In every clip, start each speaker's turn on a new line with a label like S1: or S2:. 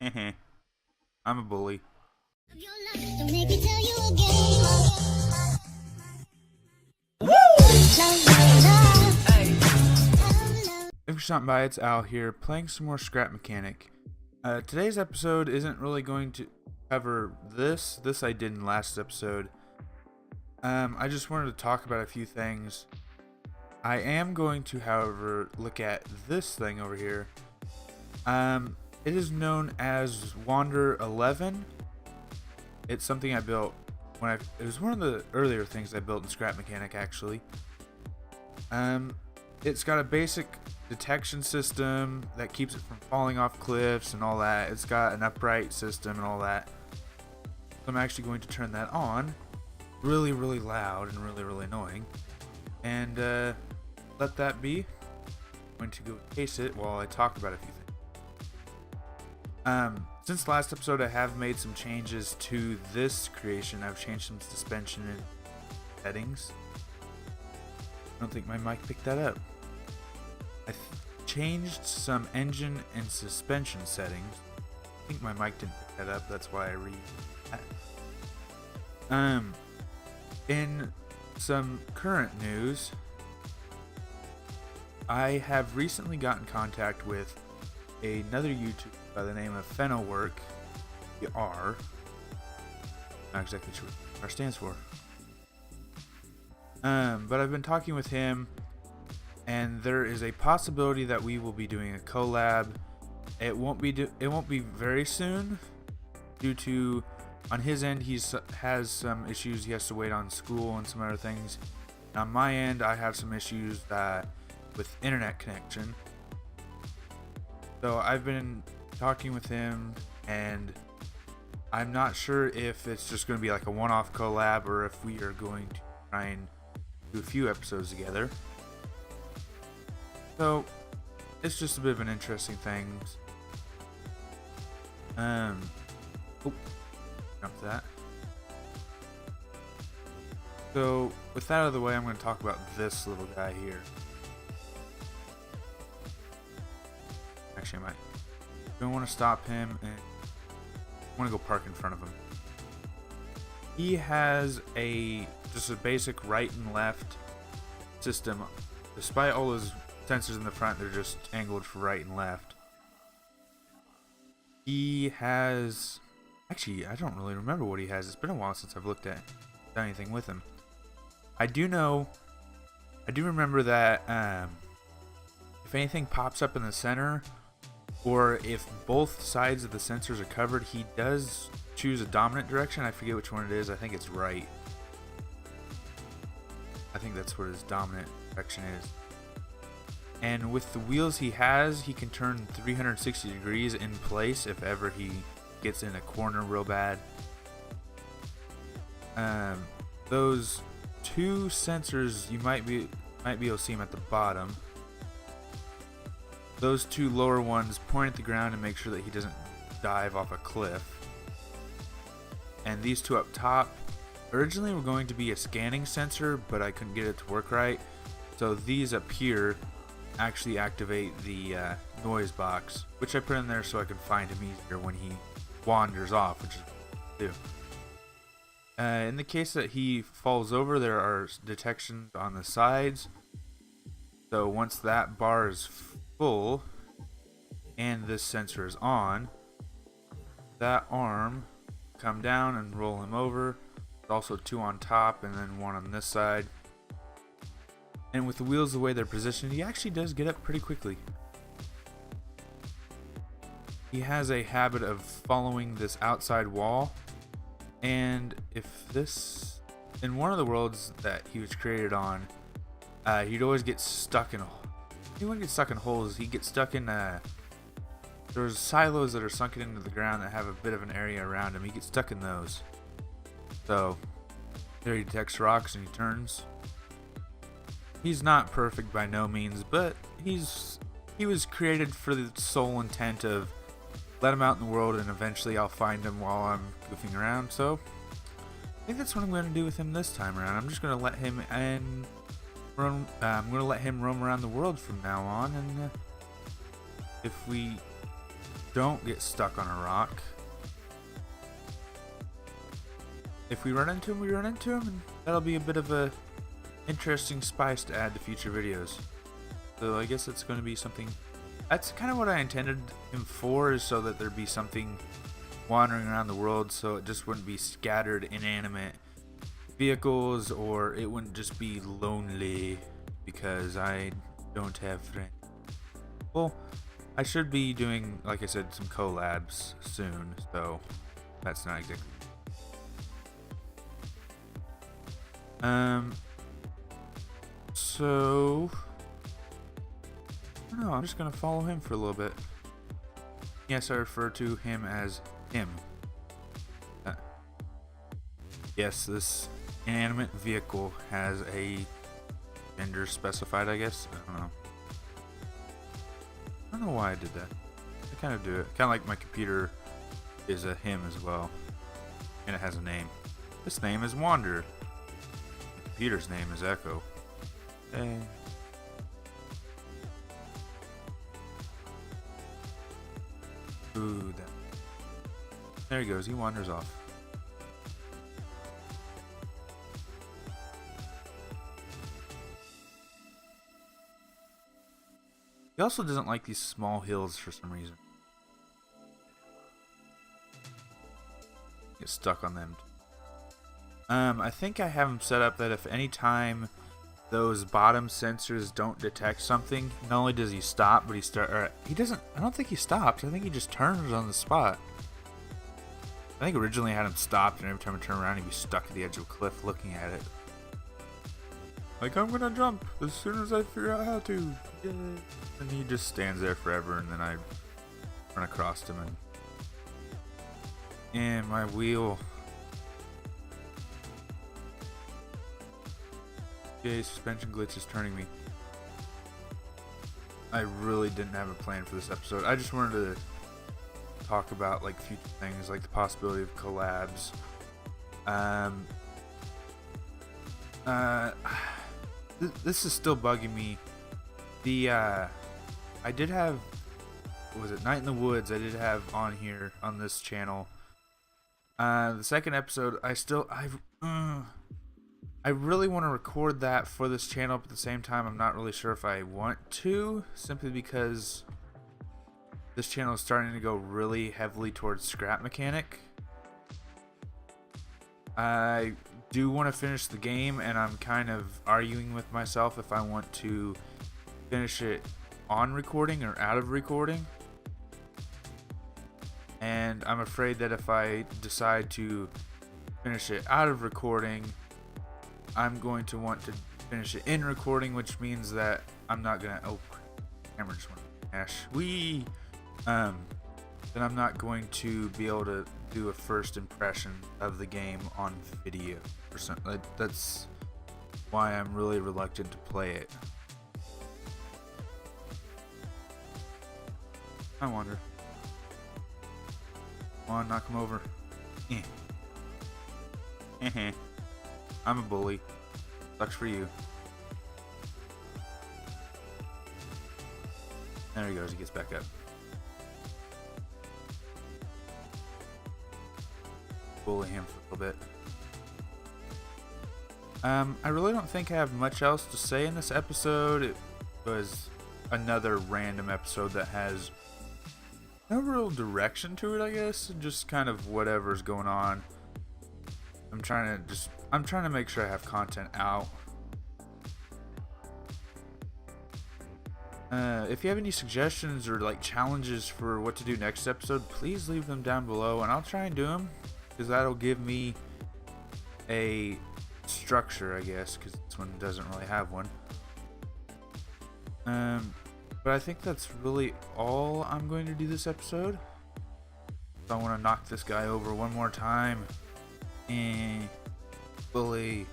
S1: I'm a bully. If you're stopping by, it's Al here, playing some more Scrap Mechanic. Today's episode isn't really going to cover this. This I did in last episode. I just wanted to talk about a few things. I am going to, however, look at this thing over here. It is known as Wander 11. It's something I built when it was one of the earlier things I built in Scrap Mechanic, actually. It's got a basic detection system that keeps it from falling off cliffs and all that. It's got an upright system and all that. So I'm actually going to turn that on really loud and really annoying, and let that be. I'm going to go case it while I talk about a few things. Since last episode, I have made some changes to this creation. I've changed some suspension and settings. I don't think my mic picked that up. I changed some engine and suspension settings. I think my mic didn't pick that up. That's why I read that. In some current news, I have recently got in contact with another YouTuber by the name of FenoworkTR. Not exactly sure what R stands for. But I've been talking with him, and there is a possibility that we will be doing a collab. It won't be very soon, due to on his end he has some issues. He has to wait on school and some other things. And on my end, I have some issues with internet connection. So I've been talking with him, and I'm not sure if it's just going to be like a one-off collab or if we are going to try and do a few episodes together. So it's just a bit of an interesting thing. Jump that. So with that out of the way, I'm going to talk about this little guy here. Actually, I might. I want to stop him, and I want to go park in front of him. He has just a basic right and left system. Despite all those sensors in the front, they're just angled for right and left. He has... Actually, I don't really remember what he has. It's been a while since I've done anything with him. I do remember that if anything pops up in the center, or if both sides of the sensors are covered, he does choose a dominant direction. I forget which one it is. I think it's right. I think that's what his dominant direction is. And with the wheels he has, he can turn 360 degrees in place if ever he gets in a corner real bad. Those two sensors, you might be able to see them at the bottom. Those two lower ones point at the ground and make sure that he doesn't dive off a cliff. And these two up top originally were going to be a scanning sensor, but I couldn't get it to work right. So these up here actually activate the noise box, which I put in there so I can find him easier when he wanders off, which is what I do. In the case that he falls over, there are detections on the sides. So once that bar is full and this sensor is on, that arm come down and roll him over. There's also two on top and then one on this side. And with the wheels the way they're positioned, he actually does get up pretty quickly. He has a habit of following this outside wall, and if this, in one of the worlds that he was created on, he'd always get stuck in he wouldn't get stuck in holes. He'd get stuck in there's silos that are sunken into the ground that have a bit of an area around him. He gets stuck in those. So there he detects rocks and he turns. He's not perfect by no means, but he was created for the sole intent of let him out in the world, and eventually I'll find him while I'm goofing around. So I think that's what I'm going to do with him this time around. I'm just going to let him I'm going to let him roam around the world from now on, and if we don't get stuck on a rock. If we run into him, we run into him, and that'll be a bit of a interesting spice to add to future videos. So I guess it's going to be something. That's kind of what I intended him for, is so that there'd be something wandering around the world, so it just wouldn't be scattered inanimate vehicles, or it wouldn't just be lonely because I don't have friends. Well, I should be doing, like I said, some collabs soon, so that's not exactly. So I don't know, I'm just gonna follow him for a little bit. Yes, I refer to him as him. Yes, this inanimate vehicle has a gender specified, I guess. I don't know why I did that. I kind of do it. Kind of like my computer is a him as well. And it has a name. This name is Wander. The computer's name is Echo. Hey. Ooh, there he goes. He wanders off. He also doesn't like these small hills for some reason. Get stuck on them. I think I have him set up that if any time those bottom sensors don't detect something, not only does he stop, but he doesn't. I don't think he stops. I think he just turns on the spot. I think originally I had him stopped, and every time I turn around, he'd be stuck at the edge of a cliff looking at it. Like, I'm gonna jump as soon as I figure out how to. Yay. And he just stands there forever, and then I run across him, and my wheel. Yay, suspension glitch is turning me. I really didn't have a plan for this episode. I just wanted to talk about like future things, like the possibility of collabs. This is still bugging me. I did have, what was it, Night in the Woods, I did have on here on this channel. The second episode, I really want to record that for this channel, but at the same time, I'm not really sure if I want to, simply because this channel is starting to go really heavily towards scrap mechanic. I do want to finish the game, and I'm kind of arguing with myself if I want to finish it on recording or out of recording. And I'm afraid that if I decide to finish it out of recording, I'm going to want to finish it in recording, which means that I'm not gonna. Oh, camera just went ash. Then I'm not going to be able to do a first impression of the game on video. That's why I'm really reluctant to play it. I wonder. Come on, knock him over. I'm a bully. Sucks for you. There he goes. He gets back up. Bully him for a little bit. I really don't think I have much else to say in this episode. It was another random episode that has no real direction to it, I guess. Just kind of whatever's going on. I'm trying to make sure I have content out. If you have any suggestions or like challenges for what to do next episode, please leave them down below, and I'll try and do them, because that'll give me a structure, I guess, because this one doesn't really have one. But I think that's really all I'm going to do this episode. So I want to knock this guy over one more time. Bully.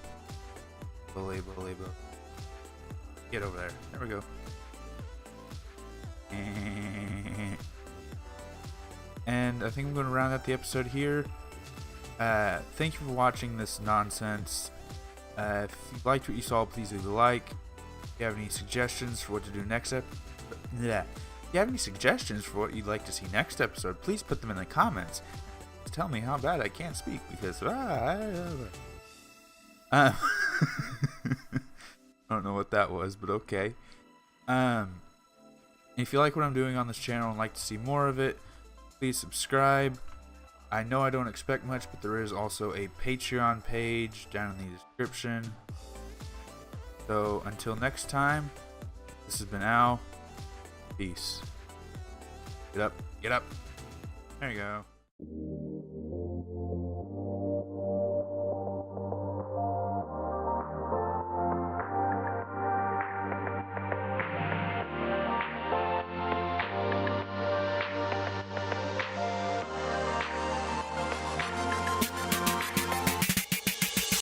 S1: Get over there. There we go. And I think I'm going to round out the episode here. Thank you for watching this nonsense. If you liked what you saw, please leave a like. If you have any suggestions for what to do next If you have any suggestions for what you'd like to see next episode, please put them in the comments. Just tell me how bad I can't speak because I don't know what that was, but okay. If you like what I'm doing on this channel and like to see more of it, please subscribe. I know I don't expect much, but there is also a Patreon page down in the description. So until next time, this has been Al. Peace. Get up. Get up. There you go.